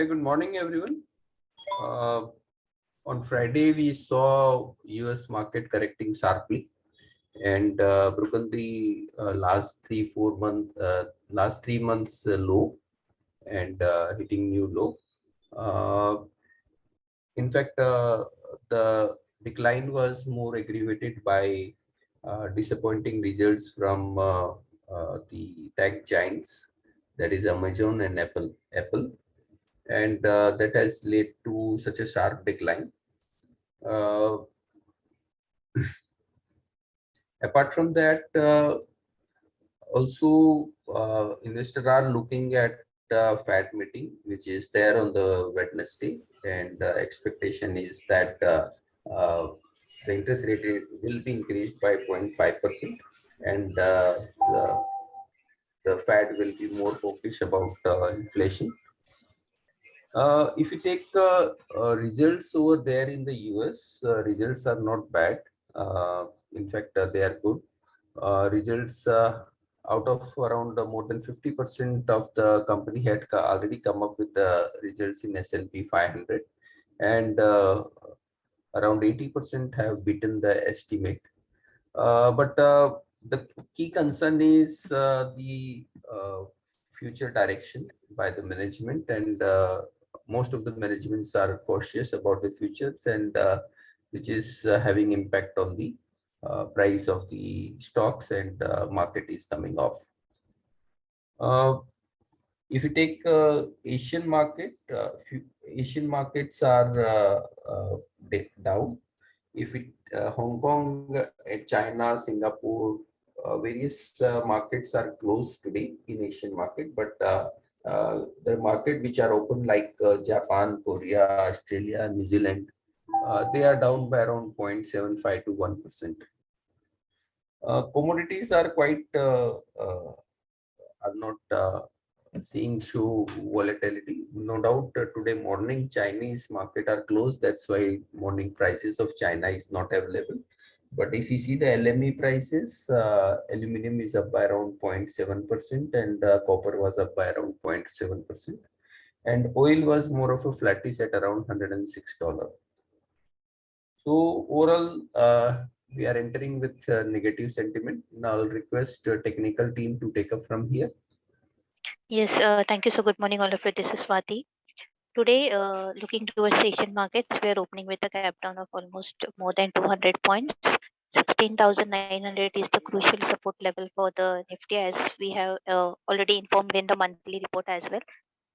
good morning, everyone. Uh, on Friday, we saw US market correcting sharply and broken the last 3 months low and hitting new low. Uh, in fact, the decline was more aggravated by disappointing results from the tech giants, that is Amazon and Apple, and that has led to such a sharp decline. Uh, Apart from that, also investors are looking at Fed meeting, which is there on the Wednesday, and expectation is that uh, the interest rate will be increased by 0.5%, and the Fed will be more focused about inflation. If you take results over there in the US, results are not bad. In fact, they are good. Results out of around more than 50% of the company had already come up with the results in S&P 500, and around 80% have beaten the estimate. But the key concern is the future direction by the management, and most of the managements are cautious about the futures, and which is having impact on the price of the stocks, and market is coming off. Uh, if you take Asian market, Asian markets are down. If it Hong Kong, China, Singapore, various markets are closed today in Asian market, but the market which are open like Japan, Korea, Australia, New Zealand, they are down by around 0.75 to 1%. Commodities are quite are not seeing show volatility. No doubt today morning Chinese market are closed. That's why morning prices of China is not available. But if you see the LME prices, aluminum is up by around 0.7%, and copper was up by around 0.7%. And oil was more of a flattish at around $106. So overall, we are entering with negative sentiment. Now I'll request technical team to take up from here. Yes, thank you. So, good morning, all of you. This is Swati. Today, looking towards Asian markets, we are opening with a gap down of almost more than 200 points. 16,900 is the crucial support level for the Nifty, as we have already informed in the monthly report as well.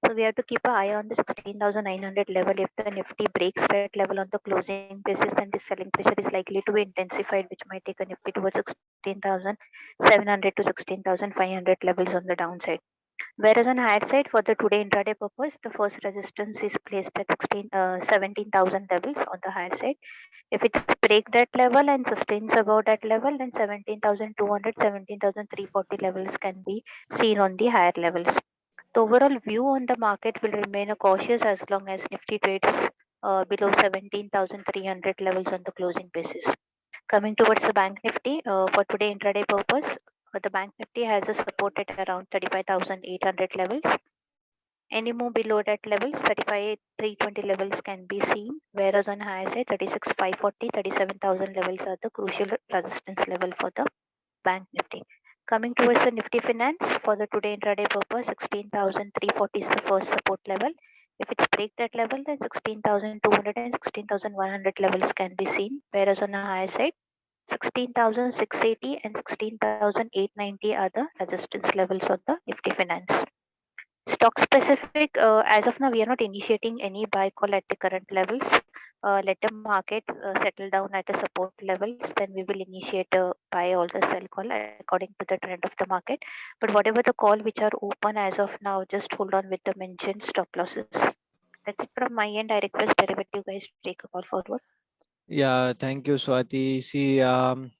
So, we have to keep an eye on the 16,900 level. If the Nifty breaks that level on the closing basis, then the selling pressure is likely to be intensified, which might take a Nifty towards 16,700 to 16,500 levels on the downside. Whereas on higher side, for the today intraday purpose, the first resistance is placed at 17,000 levels on the higher side. If it break that level and sustains above that level, then 17,200, 17,340 levels can be seen on the higher levels. The overall view on the market will remain a cautious as long as Nifty trades below 17,300 levels on the closing basis. Coming towards the Bank Nifty, for today intraday purpose, the Bank Nifty has a support at around 35,800 levels. Any move below that levels, 35,320 levels can be seen, whereas on higher side, 36,540, 37,000 levels are the crucial resistance level for the Bank Nifty. Coming towards the Nifty Finance, for the today intraday purpose, 16,340 is the first support level. If it's break that level, then 16,200 and 16,100 levels can be seen, whereas on the higher side, 16,680 and 16,890 are the resistance levels of the Nifty Finance. Stock specific, as of now, we are not initiating any buy call at the current levels. Let the market settle down at the support levels, then we will initiate a buy or the sell call according to the trend of the market. But whatever the call which are open as of now, just hold on with the mentioned stop losses. That's it from my end. I request derivative guys to take a call forward. Yeah, thank you, Swati. See, on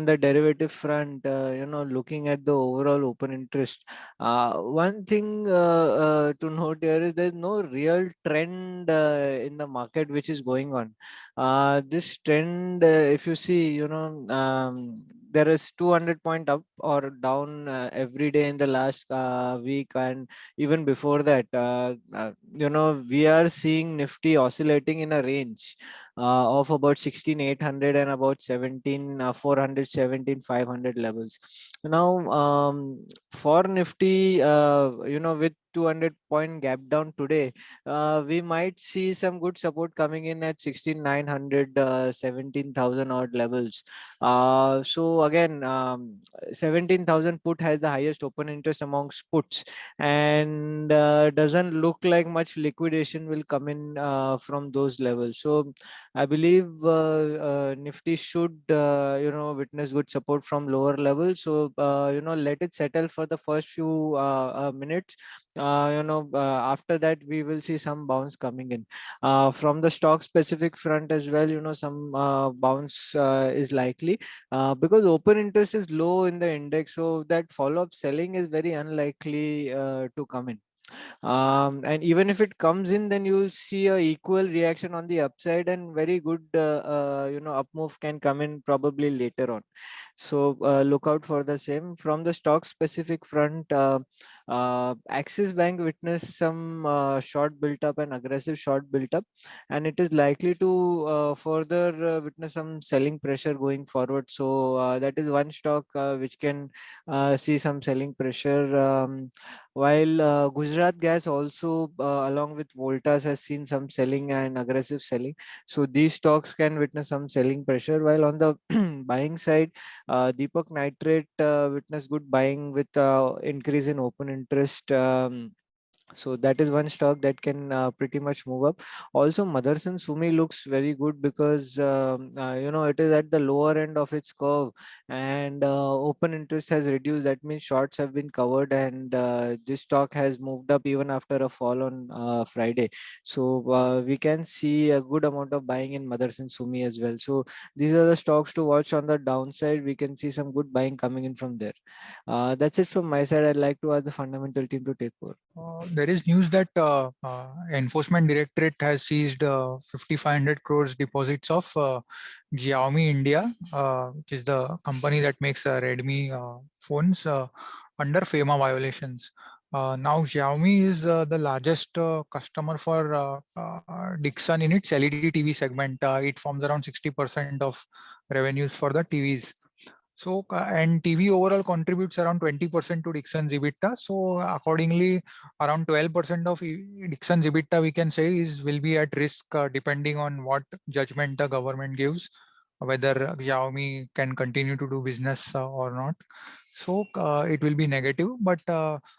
the derivative front, looking at the overall open interest, one thing to note here is there's no real trend in the market which is going on. This trend, if you see, there is 200 point up or down every day in the last week, and even before that, we are seeing Nifty oscillating in a range of about 16,800 and about 17,400, 17,500 levels. Now, for Nifty, with 200 point gap down today, we might see some good support coming in at 16,900, 17,000 odd levels. So again, 17,000 put has the highest open interest amongst puts, and doesn't look like much liquidation will come in from those levels. So I believe Nifty should witness good support from lower levels. So let it settle for the first few minutes. After that we will see some bounce coming in. From the stock specific front as well, some bounce is likely because open interest is low in the index, so that follow up selling is very unlikely to come in. And even if it comes in, then you will see a equal reaction on the upside, and very good up move can come in probably later on. So look out for the same. From the stock specific front, Axis Bank witnessed some short built up and aggressive short built up, and it is likely to further witness some selling pressure going forward. So that is one stock which can see some selling pressure. While Gujarat Gas also, along with Voltas, has seen some selling and aggressive selling. So these stocks can witness some selling pressure. While on the buying side, Deepak Nitrate witnessed good buying with increase in open interest. So that is one stock that can pretty much move up. Also, Motherson Sumi looks very good because it is at the lower end of its curve, and open interest has reduced. That means shorts have been covered, and this stock has moved up even after a fall on Friday. So we can see a good amount of buying in Motherson Sumi as well. So these are the stocks to watch on the downside. We can see some good buying coming in from there. That's it from my side. I'd like to ask the fundamental team to take over. There is news that Enforcement Directorate has seized 5,500 crores deposits of Xiaomi India, which is the company that makes Redmi phones, under FEMA violations. Now Xiaomi is the largest customer for Dixon in its LED TV segment. It forms around 60% of revenues for the TVs. So, and TV overall contributes around 20% to Dixon's EBITDA. So accordingly, around 12% of Dixon's EBITDA, we can say, will be at risk depending on what judgment the government gives, whether Xiaomi can continue to do business or not. So it will be negative. But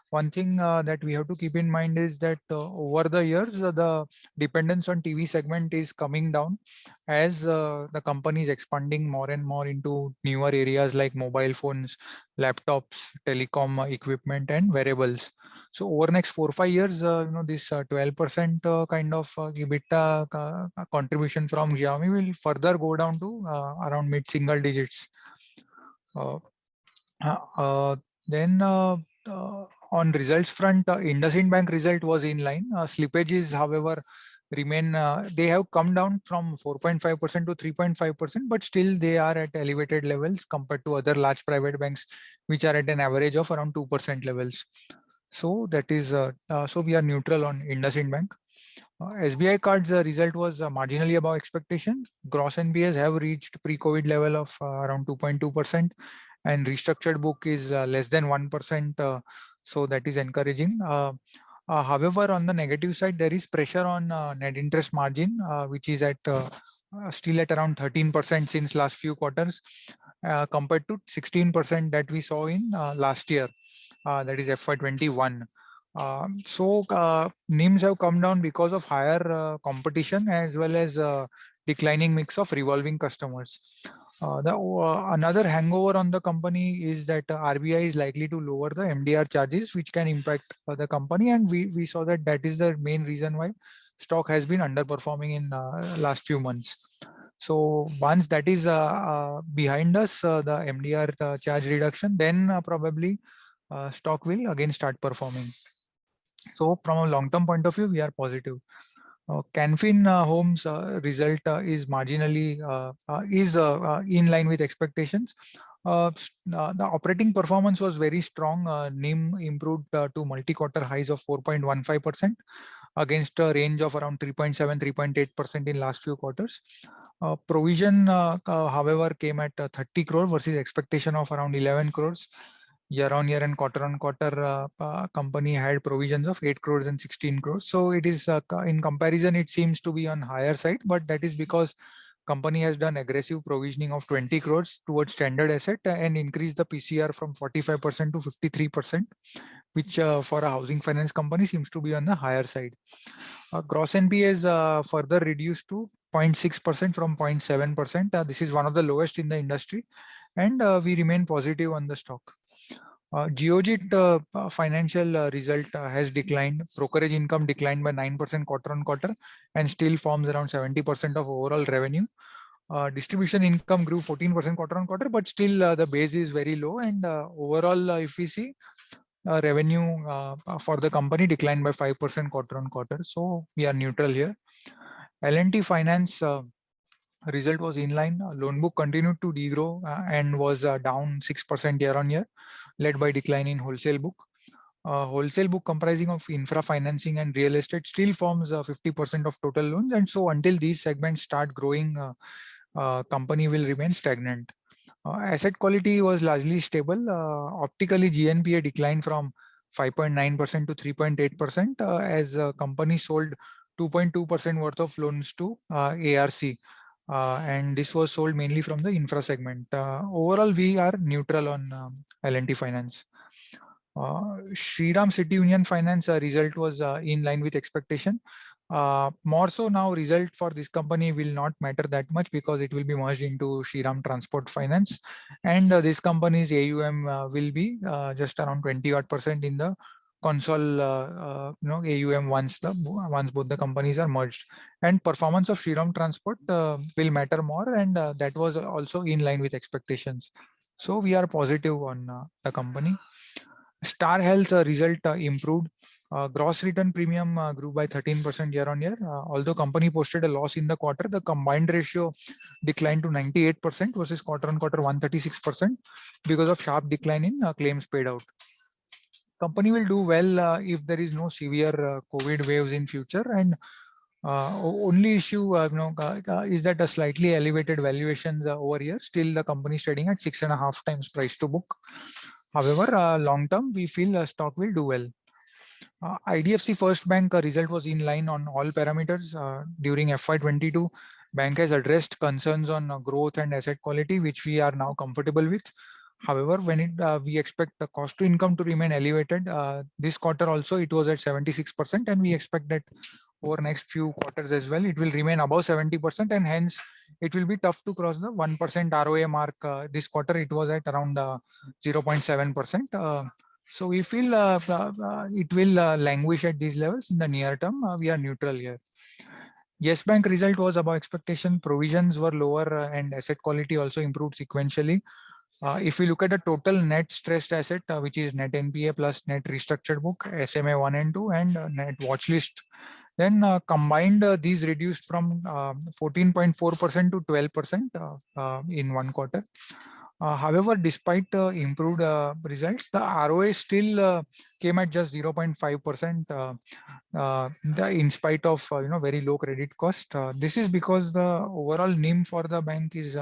one thing that we have to keep in mind is that over the years, the dependence on TV segment is coming down as the company is expanding more and more into newer areas like mobile phones, laptops, telecom equipment, and wearables. So over next 4 or 5 years, this 12% kind of EBITDA contribution from Xiaomi will further go down to around mid single digits. Uh, then on results front, IndusInd Bank result was in line. Slippages, however, remain. They have come down from 4.5% to 3.5%, but still they are at elevated levels compared to other large private banks, which are at an average of around 2% levels. So that is so we are neutral on IndusInd Bank. SBI Cards result was marginally above expectations. Gross NPAs have reached pre-COVID level of around 2.2%, and restructured book is less than 1%. So that is encouraging. However, on the negative side, there is pressure on net interest margin, which is at still at around 13% since last few quarters, compared to 16% that we saw in last year, that is FY21. So NIMs have come down because of higher competition as well as declining mix of revolving customers. Another hangover on the company is that RBI is likely to lower the MDR charges, which can impact the company, and we saw that is the main reason why stock has been underperforming in last few months. So once that is behind us, the MDR charge reduction, then probably stock will again start performing. So from a long-term point of view, we are positive. Canfin Homes result is marginally in line with expectations. The operating performance was very strong. NIM improved to multi-quarter highs of 4.15% against a range of around 3.7, 3.8% in last few quarters. Provision, however, came at 30 crore versus expectation of around 11 crores. Year on year and quarter on quarter, company had provisions of 8 crores and 16 crores. So it is in comparison, it seems to be on higher side, but that is because company has done aggressive provisioning of 20 crores towards standard asset and increased the PCR from 45% to 53%, which for a housing finance company seems to be on the higher side. Gross NPA is further reduced to 0.6% from 0.7%. This is one of the lowest in the industry, and we remain positive on the stock. Geojit financial result has declined. Brokerage income declined by 9% quarter on quarter and still forms around 70% of overall revenue. Distribution income grew 14% quarter on quarter, but still the base is very low. And overall, if we see revenue for the company declined by 5% quarter on quarter. So we are neutral here. L&T Finance result was in line. Loan book continued to degrow and was down 6% year on year, led by decline in wholesale book. Wholesale book comprising of infra financing and real estate still forms 50% of total loans. And so until these segments start growing, company will remain stagnant. Asset quality was largely stable. Optically, GNPA declined from 5.9% to 3.8% as company sold 2.2% worth of loans to ARC. And this was sold mainly from the infra segment. Overall, we are neutral on L&T Finance. Shriram City Union Finance result was in line with expectation. More so now, result for this company will not matter that much because it will be merged into Shriram Transport Finance, and this company's AUM will be just around 20% in the console AUM once both the companies are merged. And performance of Shriram Transport will matter more, and that was also in line with expectations. So we are positive on the company. Star Health result improved. Gross written premium grew by 13% year on year. Although company posted a loss in the quarter, the combined ratio declined to 98% versus quarter on quarter 136% because of sharp decline in claims paid out. Company will do well if there is no severe COVID waves in future, and only issue is that a slightly elevated valuations over here. Still, the company is trading at 6.5 times price to book. However, long term, we feel stock will do well. IDFC First Bank result was in line on all parameters. During FY22, bank has addressed concerns on growth and asset quality, which we are now comfortable with. However, when we expect the cost to income to remain elevated, this quarter also it was at 76%, and we expect that over next few quarters as well, it will remain above 70%, and hence it will be tough to cross the 1% ROA mark. This quarter it was at around 0.7%. So we feel it will languish at these levels in the near term. We are neutral here. Yes Bank result was above expectation. Provisions were lower and asset quality also improved sequentially. If we look at the total net stressed asset, which is net NPA plus net restructured book, SMA 1 and 2, and net watch list, then combined these reduced from 14.4% to 12% in one quarter. However, despite improved results, the ROA still came at just 0.5% in spite of very low credit cost. This is because the overall NIM for the bank is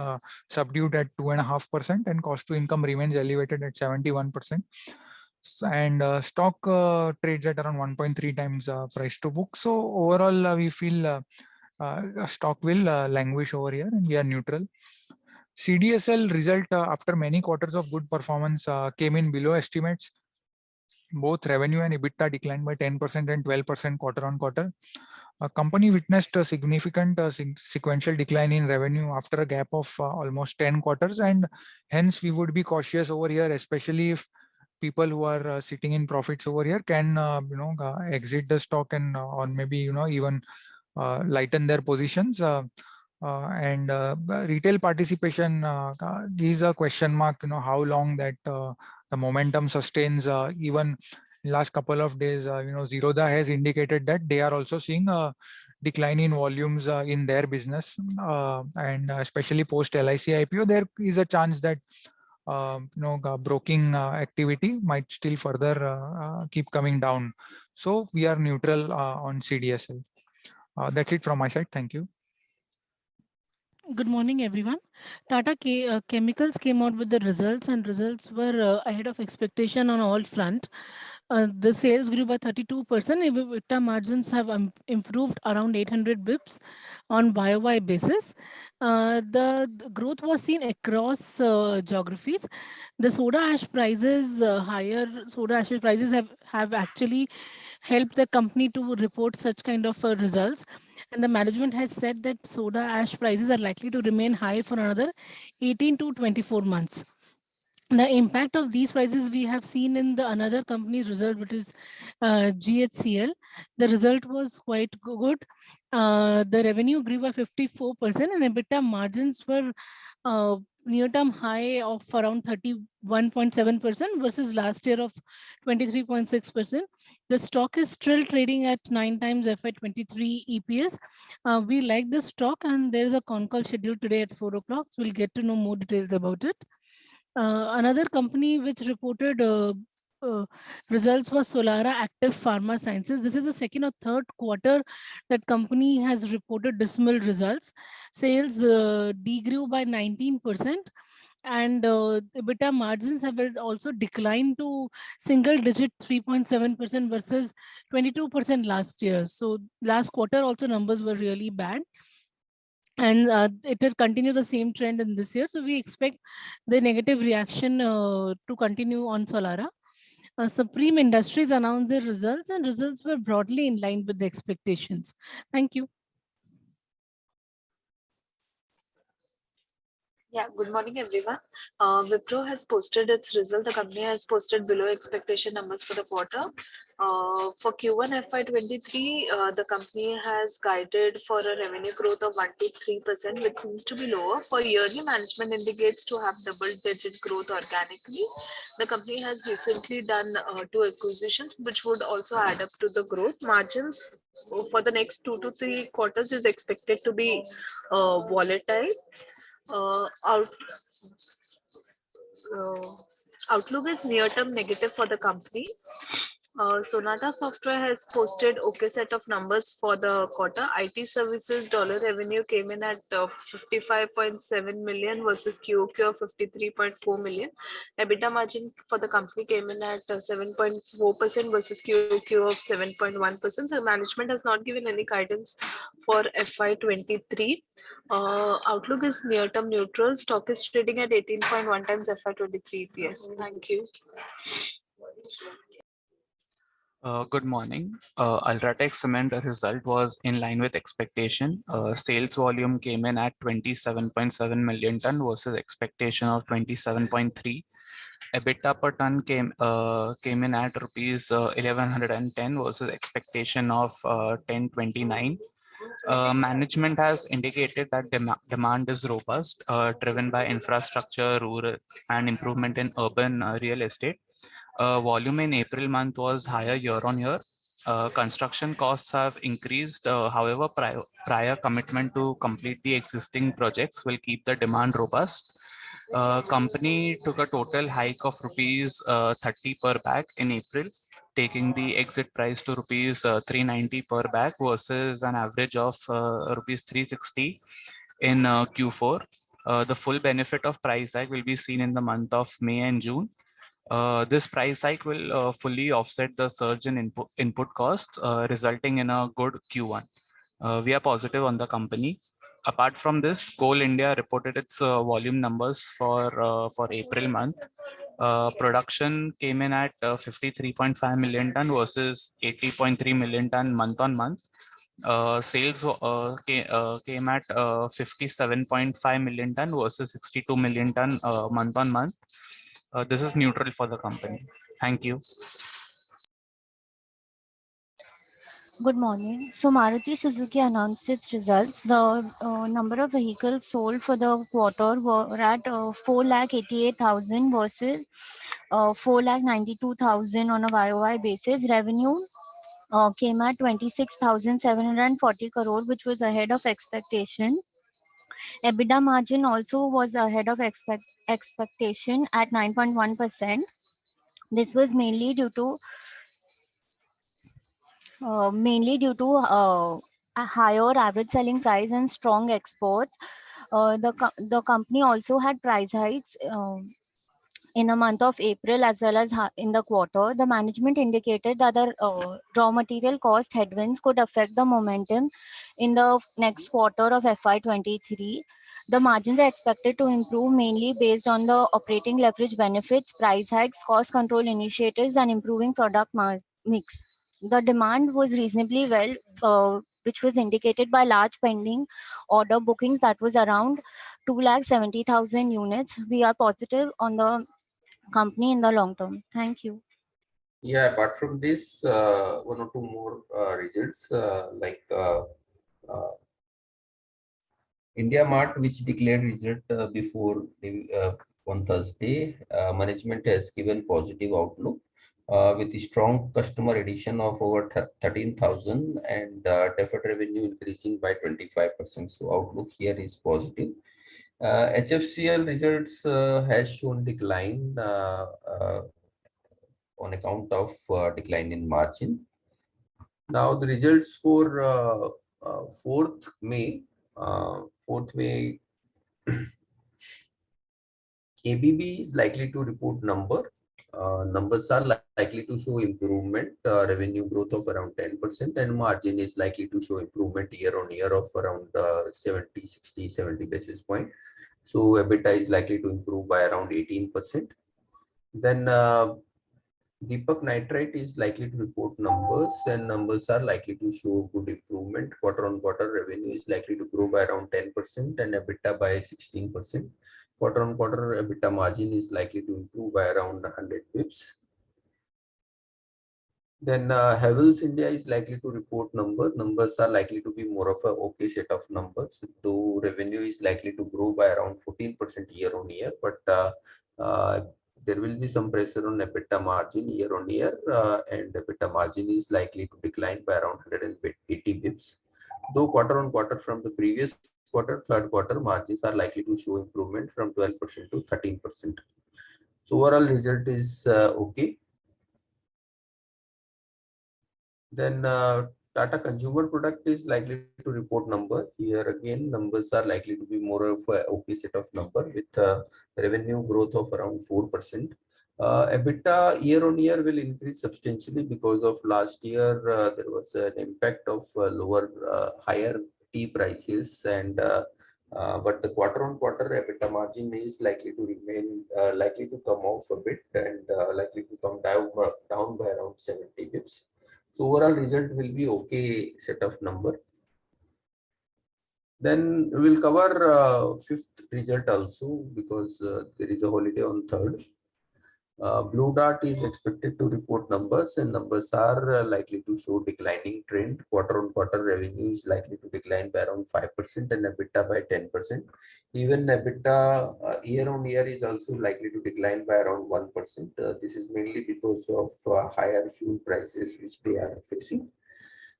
subdued at 2.5%, and cost to income remains elevated at 71%. And stock trades at around 1.3 times price to book. So overall, we feel stock will languish over here, and we are neutral. CDSL result after many quarters of good performance came in below estimates. Both revenue and EBITDA declined by 10% and 12% quarter on quarter. Company witnessed a significant sequential decline in revenue after a gap of almost 10 quarters, and hence we would be cautious over here, especially if people who are sitting in profits over here can exit the stock and or maybe even lighten their positions. And retail participation, these are question mark, how long that the momentum sustains. Even last couple of days, Zerodha has indicated that they are also seeing a decline in volumes in their business, and especially post LIC IPO, there is a chance that broking activity might still further keep coming down. So we are neutral on CDSL. That's it from my side. Thank you. Good morning, everyone. Tata Chemicals came out with the results, and results were ahead of expectation on all front. The sales grew by 32%. EBITDA margins have improved around 800 bips on YOY basis. The growth was seen across geographies. The soda ash prices, higher soda ash prices have actually helped the company to report such kind of results. And the management has said that soda ash prices are likely to remain high for another 18 to 24 months. The impact of these prices we have seen in the another company's result, which is GHCL. The result was quite good. The revenue grew by 54% and EBITDA margins were near-term high of around 31.7% versus last year of 23.6%. The stock is still trading at 9 times FY23 EPS. We like the stock, and there is a con call scheduled today at 4 o'clock. We'll get to know more details about it. Another company which reported results was Solara Active Pharma Sciences. This is the second or third quarter that company has reported dismal results. Sales degrew by 19%, and EBITDA margins have also declined to single digit 3.7% versus 22% last year. So last quarter also numbers were really bad, and it has continued the same trend in this year. So we expect the negative reaction to continue on Solara. Supreme Industries announced their results, and results were broadly in line with the expectations. Thank you. Yeah, good morning, everyone. Wipro has posted its result. The company has posted below expectation numbers for the quarter. For Q1 FY23, the company has guided for a revenue growth of 1 to 3%, which seems to be lower. For yearly, management indicates to have double-digit growth organically. The company has recently done 2 acquisitions, which would also add up to the growth. Margins for the next 2 to 3 quarters is expected to be volatile. uh, out, uh, Outlook is near-term negative for the company. Sonata Software has posted okay set of numbers for the quarter. IT services dollar revenue came in at 55.7 million versus QOQ of 53.4 million. EBITDA margin for the company came in at 7.4% versus QOQ of 7.1%. The management has not given any guidance for FY23. Outlook is near-term neutral. Stock is trading at 18.1 times FY23 EPS. Thank you. Good morning. Ultratech Cement result was in line with expectation. Sales volume came in at 27.7 million ton versus expectation of 27.3. EBITDA per ton came in at rupees 1110 versus expectation of 1029. Management has indicated that demand is robust, driven by infrastructure, rural, and improvement in urban real estate. Volume in April month was higher year on year. Construction costs have increased. However, prior commitment to complete the existing projects will keep the demand robust. Company took a total hike of rupees 30 per bag in April, taking the exit price to rupees 390 per bag versus an average of rupees 360 in Q4. The full benefit of price hike will be seen in the month of May and June. This price hike will fully offset the surge in input costs, resulting in a good Q1. We are positive on the company. Apart from this, Coal India reported its volume numbers for April month. Production came in at 53.5 million ton versus 80.3 million ton month on month. Sales came at 57.5 million ton versus 62 million ton month on month. This is neutral for the company. Thank you. Good morning. So Maruti Suzuki announced its results. The number of vehicles sold for the quarter were at 4,88,000 versus 4,92,000 on a YOY basis. Revenue came at 26,740 crore, which was ahead of expectation. EBITDA margin also was ahead of expectation at 9.1%. This was mainly due to a higher average selling price and strong exports. The company also had price hikes in the month of April as well as in the quarter. The management indicated that the raw material cost headwinds could affect the momentum in the next quarter of FY23. The margins are expected to improve mainly based on the operating leverage benefits, price hikes, cost control initiatives, and improving product mix. The demand was reasonably well, which was indicated by large pending order bookings that was around 2,70,000 units. We are positive on the company in the long term. Thank you. Yeah, apart from this, one or two more results uh, India Mart, which declared result before on Thursday. Management has given positive outlook with a strong customer addition of over 13,000 and deferred revenue increasing by 25%. So outlook here is positive. HFCL results has shown decline on account of decline in margin. Now the results for 4th May. 4th May, ABB is likely to report numbers are likely to show improvement, revenue growth of around 10%, and margin is likely to show improvement year on year of around 70 basis point. So EBITDA is likely to improve by around 18%. Then Deepak Nitrite is likely to report numbers, and numbers are likely to show good improvement. Quarter on quarter revenue is likely to grow by around 10% and EBITDA by 16%. Quarter on quarter EBITDA margin is likely to improve by around 100 pips. Then Havells India is likely to report numbers. Numbers are likely to be more of a okay set of numbers. Though revenue is likely to grow by around 14% year on year, but there will be some pressure on EBITDA margin year on year, and EBITDA margin is likely to decline by around 180 bips. Though quarter on quarter from the previous quarter, third quarter margins are likely to show improvement from 12% to 13%. So overall result is okay. Then Tata Consumer Product is likely to report number. Here again, numbers are likely to be more of a okay set of number with revenue growth of around 4%. EBITDA year on year will increase substantially because of last year there was an impact of higher tea prices, and but the quarter on quarter EBITDA margin is likely to remain likely to come off a bit and likely to come down by around 70 bips. So overall result will be okay set of number. Then we will cover 5th result also because there is a holiday on 3rd. Blue Dart is expected to report numbers, and numbers are likely to show declining trend. Quarter on quarter revenue is likely to decline by around 5% and EBITDA by 10%. Even EBITDA year on year is also likely to decline by around 1%. This is mainly because of higher fuel prices which they are facing.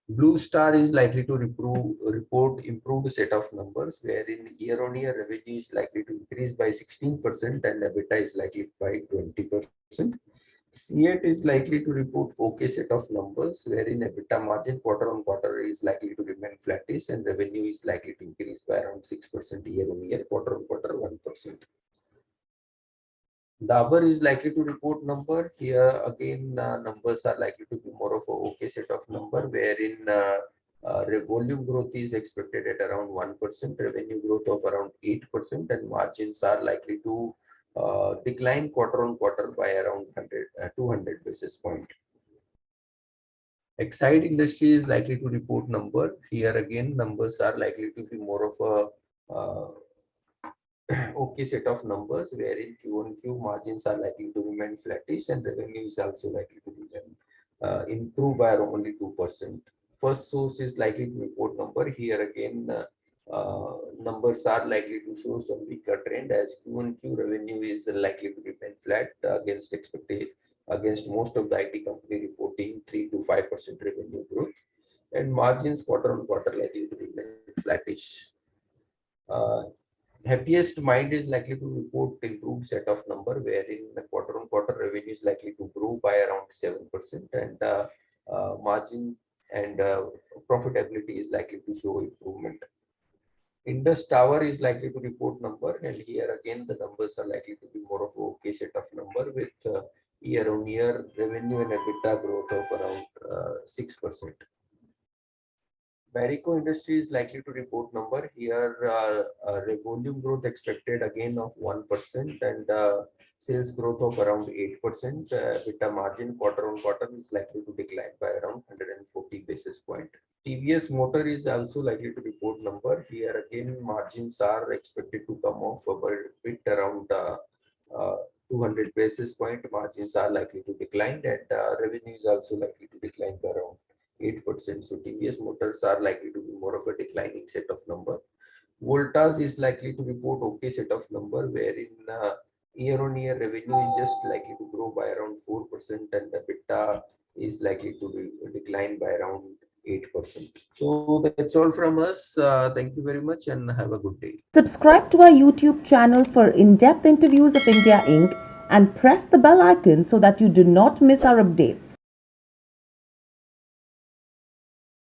Blue Star is likely to report improved set of numbers, wherein year-on-year revenue is likely to increase by 16% and EBITDA is likely by 20%. C8 is likely to report okay set of numbers, wherein EBITDA margin quarter-on-quarter is likely to remain flattish and revenue is likely to increase by around 6% year-on-year, quarter-on-quarter 1%. Dabur is likely to report number. Here again, numbers are likely to be more of a okay set of number, wherein volume growth is expected at around 1%, revenue growth of around 8%, and margins are likely to decline quarter on quarter by around 200 basis point. Exide Industry is likely to report number. Here again, numbers are likely to be more of a okay set of numbers, wherein Q1Q margins are likely to remain flattish and revenue is also likely to remain improve by only 2%. First Source is likely to report number. Here again, numbers are likely to show some weaker trend as Q1Q revenue is likely to remain flat against most of the IT company report reporting 3 to 5% revenue growth, and margins quarter on quarter likely to remain flattish. Happiest Mind is likely to report improved set of number, wherein the quarter on quarter revenue is likely to grow by around 7%, and margin and profitability is likely to show improvement. Indus Tower is likely to report number, and here again the numbers are likely to be more of a okay set of number with year-on-year revenue and EBITDA growth of around 6%. Marico Industry is likely to report number here, volume growth expected again of 1% and sales growth of around 8%. EBITDA margin quarter on quarter is likely to decline by around 140 basis point. TVS Motor is also likely to report number. Here again margins are expected to come off a bit around 200 basis point. Margins are likely to decline, and revenue is also likely to decline by around 8%. So TVS Motors are likely to be more of a declining set of number. Voltas is likely to report okay set of number, wherein year-on-year revenue is just likely to grow by around 4%, and the EBITDA is likely to decline by around 8%. So that's all from us. Thank you very much and have a good day. Subscribe to our YouTube channel for in-depth interviews of India Inc. and press the bell icon so that you do not miss our updates.